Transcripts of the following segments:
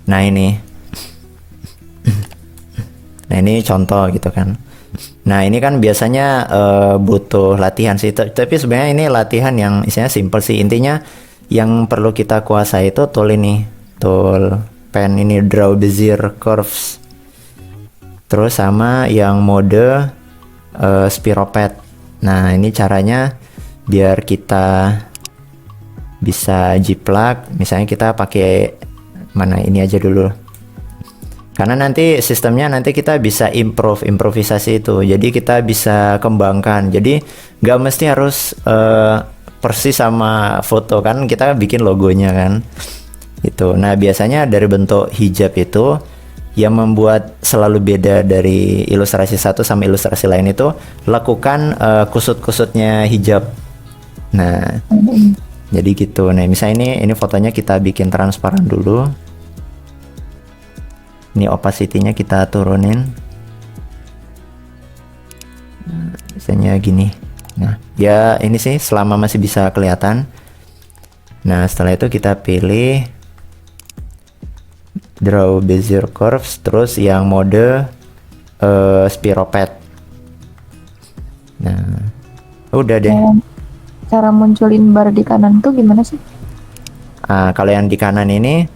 Nah ini, nah ini contoh gitu kan. Nah ini kan biasanya butuh latihan sih, tapi sebenarnya ini latihan yang isinya simple sih. Intinya yang perlu kita kuasai itu tool ini, tool pen ini, draw bezier curves. Terus sama yang mode spiropet. Nah ini caranya biar kita bisa jiplak. Misalnya kita pakai mana ini aja dulu. Karena nanti sistemnya nanti kita bisa improvisasi itu. Jadi kita bisa kembangkan. Jadi nggak mesti harus persis sama foto kan. Kita bikin logonya kan. Itu. Nah biasanya dari bentuk hijab itu yang membuat selalu beda dari ilustrasi satu sama ilustrasi lain itu lakukan kusut-kusutnya hijab. Nah jadi gitu. Nah misalnya ini fotonya kita bikin transparan dulu. Ini opacity-nya kita turunin. Nah, misalnya gini. Nah, ya ini sih selama masih bisa kelihatan. Nah, setelah itu kita pilih Draw Bezier Curves, terus yang mode Spiropet. Nah, udah deh. Cara munculin bar di kanan tuh gimana sih? Kalau yang di kanan ini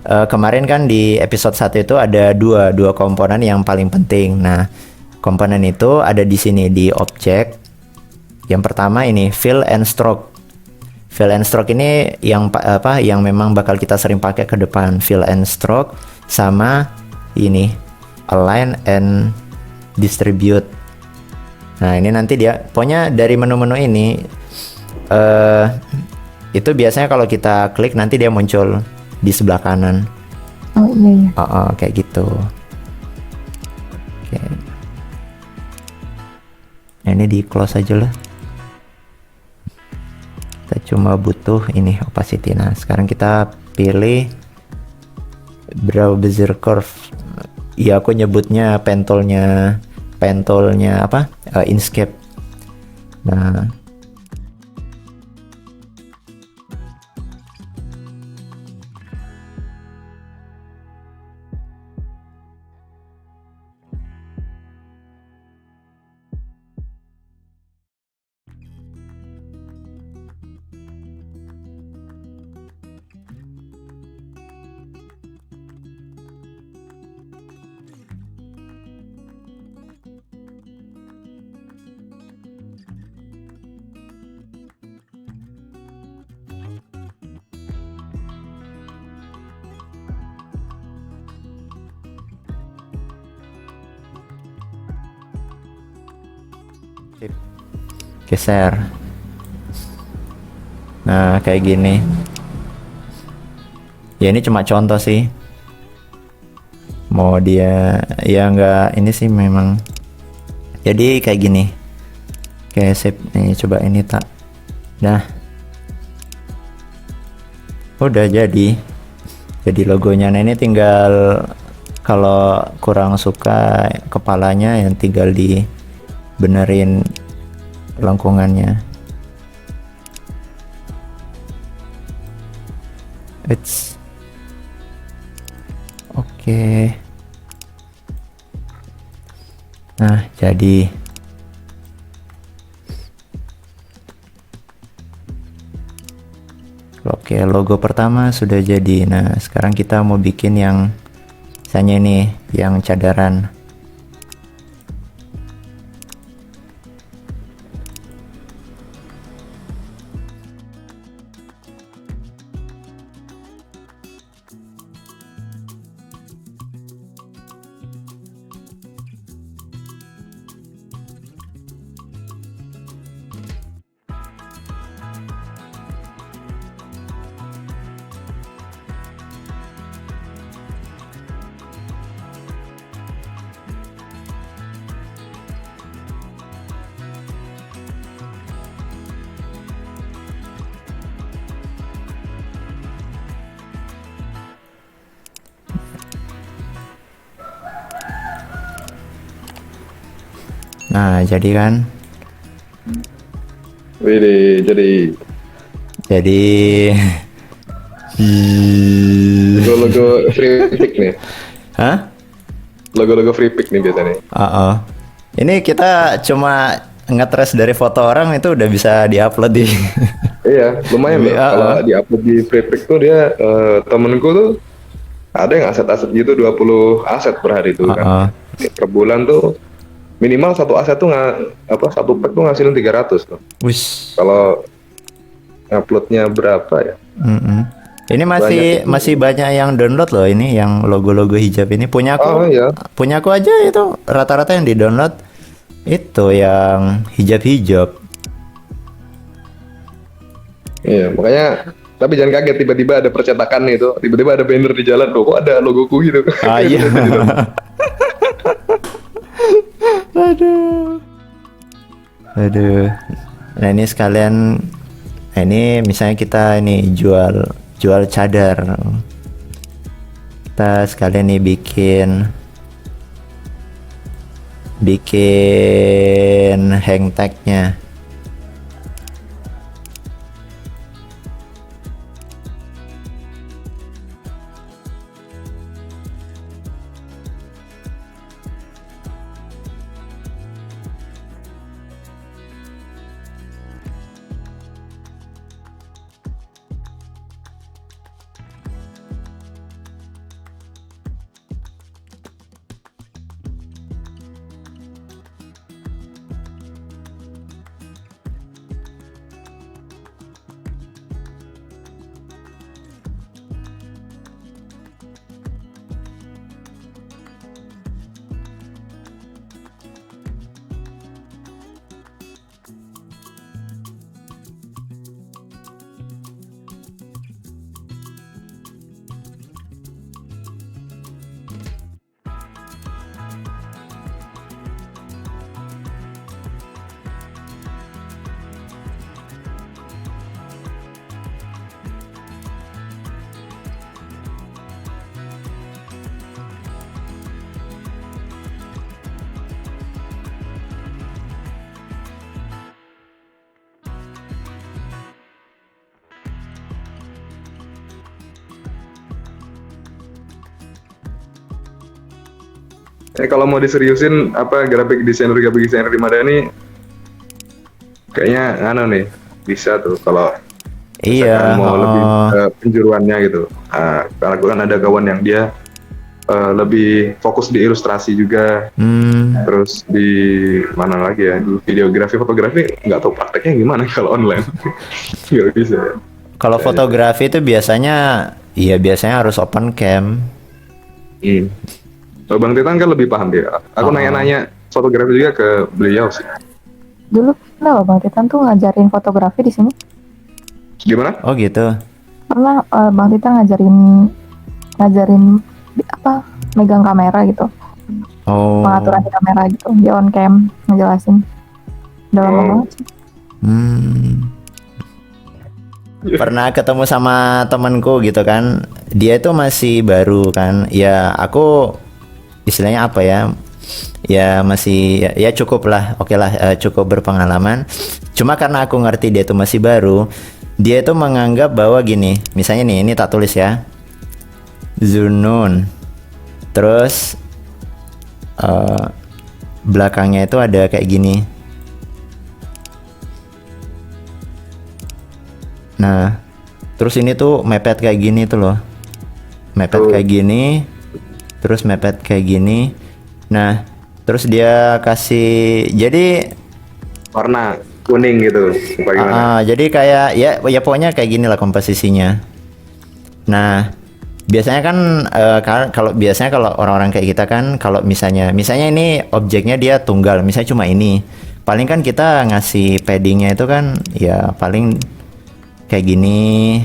kemarin kan di episode 1 itu ada dua komponen yang paling penting. Nah, komponen itu ada di sini di objek. Yang pertama ini fill and stroke. Fill and stroke ini yang yang memang bakal kita sering pakai ke depan. Fill and stroke sama ini align and distribute. Nah, ini nanti dia pokoknya dari menu-menu ini itu biasanya kalau kita klik nanti dia muncul di sebelah kanan. Oh iya ya. Kayak gitu. Oke. Nah, ini di close aja lah. Kita cuma butuh ini opacity. Nah, sekarang kita pilih Draw Bezier Curve. Ya, aku nyebutnya pentolnya apa? Inkscape. Nah, geser. Nah, kayak gini. Ya ini cuma contoh sih. Mau dia ya nggak ini sih memang. Jadi kayak gini. Kayak sip nih, coba ini tak. Nah. Udah jadi. Jadi logonya. Nah, ini tinggal kalau kurang suka kepalanya yang tinggal dibenerin lengkungannya. Oke. Nah, jadi oke, logo pertama sudah jadi. Nah, sekarang kita mau bikin yang misalnya ini yang cadaran. Nah, jadi kan. Wih, jadi. Jadi Logo-logo free pick nih. Hah? Logo-logo free pick nih biasanya. Oh. Ini kita cuma ngetres dari foto orang itu udah bisa diupload di. Iya, lumayan loh. Kalau di-upload di free pick tuh dia temenku tuh ada yang aset-aset gitu 20 aset per hari tuh kan. Per bulan tuh minimal satu aset tuh satu pack tuh ngasilin 300 tuh. Wis. Kalau uploadnya berapa ya? Ini masih banyak yang download loh ini yang logo-logo hijab ini punya aku. Oh iya. Punya aku aja itu rata-rata yang di-download itu yang hijab-hijab. Iya, makanya tapi jangan kaget tiba-tiba ada percetakan nih itu, tiba-tiba ada banner di jalan, kok ada logoku gitu. Ah iya. Aduh. Nah ini sekalian, ini misalnya kita ini jual cadar. Kita sekalian nih bikin hang tag-nya. Kalau mau diseriusin graphic designer di Madani kayaknya nih bisa tuh kalau Iya. mau lebih penjuruannya gitu. Kalau gue kan ada kawan yang dia lebih fokus di ilustrasi juga, terus di mana lagi ya, di videografi, fotografi nggak tahu prakteknya gimana kalau online. Nggak bisa. Kalau fotografi itu biasanya harus open cam. Kalau Bang Titan kan lebih paham dia. Aku nanya-nanya fotografi juga ke beliau sih. Dulu kenapa Bang Titan tuh ngajarin fotografi di sini? Gimana? Oh gitu. Pernah Bang Titan ngajarin megang kamera gitu. Oh. Pengaturan di kamera gitu. Dia on cam ngejelasin. Udah lama banget sih. Pernah ketemu sama temanku gitu kan. Dia itu masih baru kan. Ya aku istilahnya apa ya? Ya masih ya cukup lah. Oke lah, cukup berpengalaman. Cuma karena aku ngerti dia itu masih baru, dia itu menganggap bahwa gini, misalnya nih, ini tak tulis ya, Zunun, terus belakangnya itu ada kayak gini. Nah, terus ini tuh mepet kayak gini tuh loh, mepet kayak gini, terus mepet kayak gini. Nah, terus dia kasih jadi warna kuning gitu, bagaimana? jadi kayak ya pokoknya kayak gini lah komposisinya. Nah, biasanya kan kalau orang-orang kayak kita kan, kalau misalnya ini objeknya dia tunggal, misalnya cuma ini, paling kan kita ngasih paddingnya itu kan ya paling kayak gini,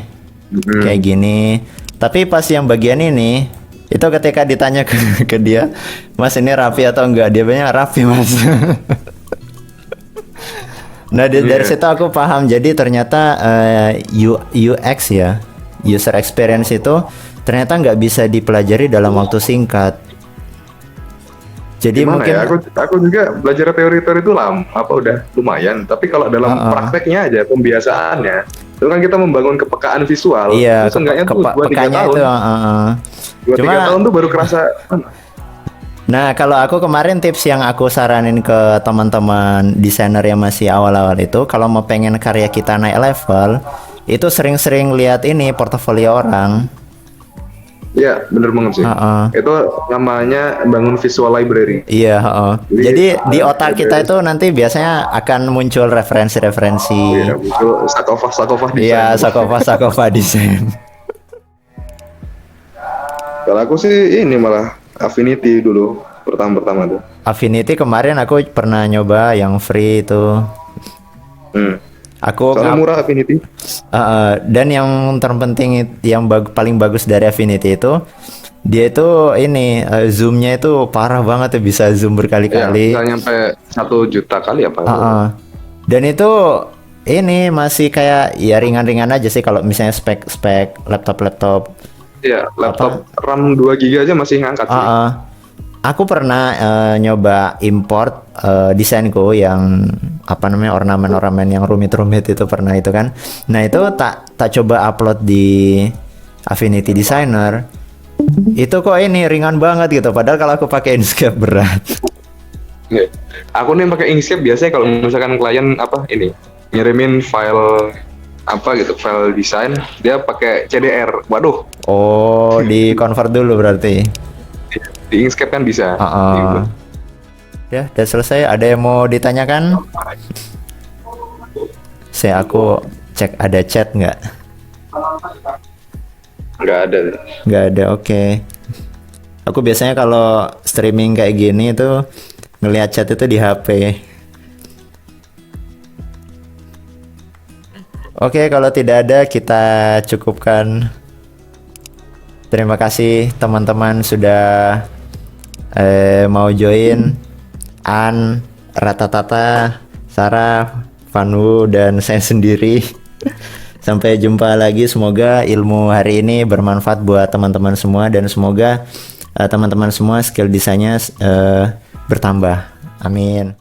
kayak gini. Tapi pas yang bagian ini, itu ketika ditanya ke dia, Mas ini rapi atau enggak, dia bilang rapi Mas. Nah dari situ aku paham, jadi ternyata UX ya, user experience itu ternyata nggak bisa dipelajari dalam waktu singkat. Jadi gimana mungkin ya? Aku juga belajar teori-teori itu udah lumayan, tapi kalau dalam prakteknya aja, pembiasaannya Itu kan kita membangun kepekaan visual. Iya, Seenggaknya tuh 2-3 pekanya tahun. itu. 2-3 Cuma- tahun tuh baru kerasa. Nah, kalau aku kemarin tips yang aku saranin ke teman-teman desainer yang masih awal-awal itu, kalau mau pengen karya kita naik level, itu sering-sering lihat ini portofolio orang. Iya, bener banget sih. Heeh. Itu namanya bangun visual library. Iya, heeh. Jadi di otak ada- kita itu nanti biasanya akan muncul referensi-referensi. Iya, itu sakofah Iya, desain. sakofa desain. Kalau aku sih ini malah Affinity dulu pertama tuh. Affinity kemarin aku pernah nyoba yang free itu. Aku Soalnya murah Affinity. dan yang terpenting yang paling bagus dari Affinity itu dia itu ini zoomnya itu parah banget ya, bisa zoom Ya, berkali-kali. bisa nyampe 1 juta kali apa? Dan itu ini masih kayak ya ringan-ringan aja sih kalau misalnya spek laptop. Iya, laptop RAM 2 GB aja masih ngangkat sih. Aku pernah nyoba import desainku yang apa namanya ornamen-ornamen yang rumit-rumit itu pernah itu kan. Nah itu tak coba upload di Affinity Designer. Itu kok ini ringan banget gitu. Padahal kalau aku pakai Inkscape berat. Iya. Aku nih pakai Inkscape biasanya kalau misalkan klien apa ini ngirimin file apa gitu, file desain, dia pakai CDR. Waduh, Oh, di convert dulu berarti. di Inkscape kan bisa. Gitu. Ya, udah selesai. Ada yang mau ditanyakan? Aku cek ada chat nggak? Nggak ada. Nggak ada, oke. Aku biasanya kalau streaming kayak gini tuh ngelihat chat itu di HP. Oke, kalau tidak ada kita cukupkan. Terima kasih teman-teman sudah mau join. An, Ratatata, Sarah, Vanwu, dan saya sendiri. Sampai jumpa lagi. Semoga ilmu hari ini bermanfaat buat teman-teman semua dan semoga teman-teman semua skill desainnya bertambah. Amin.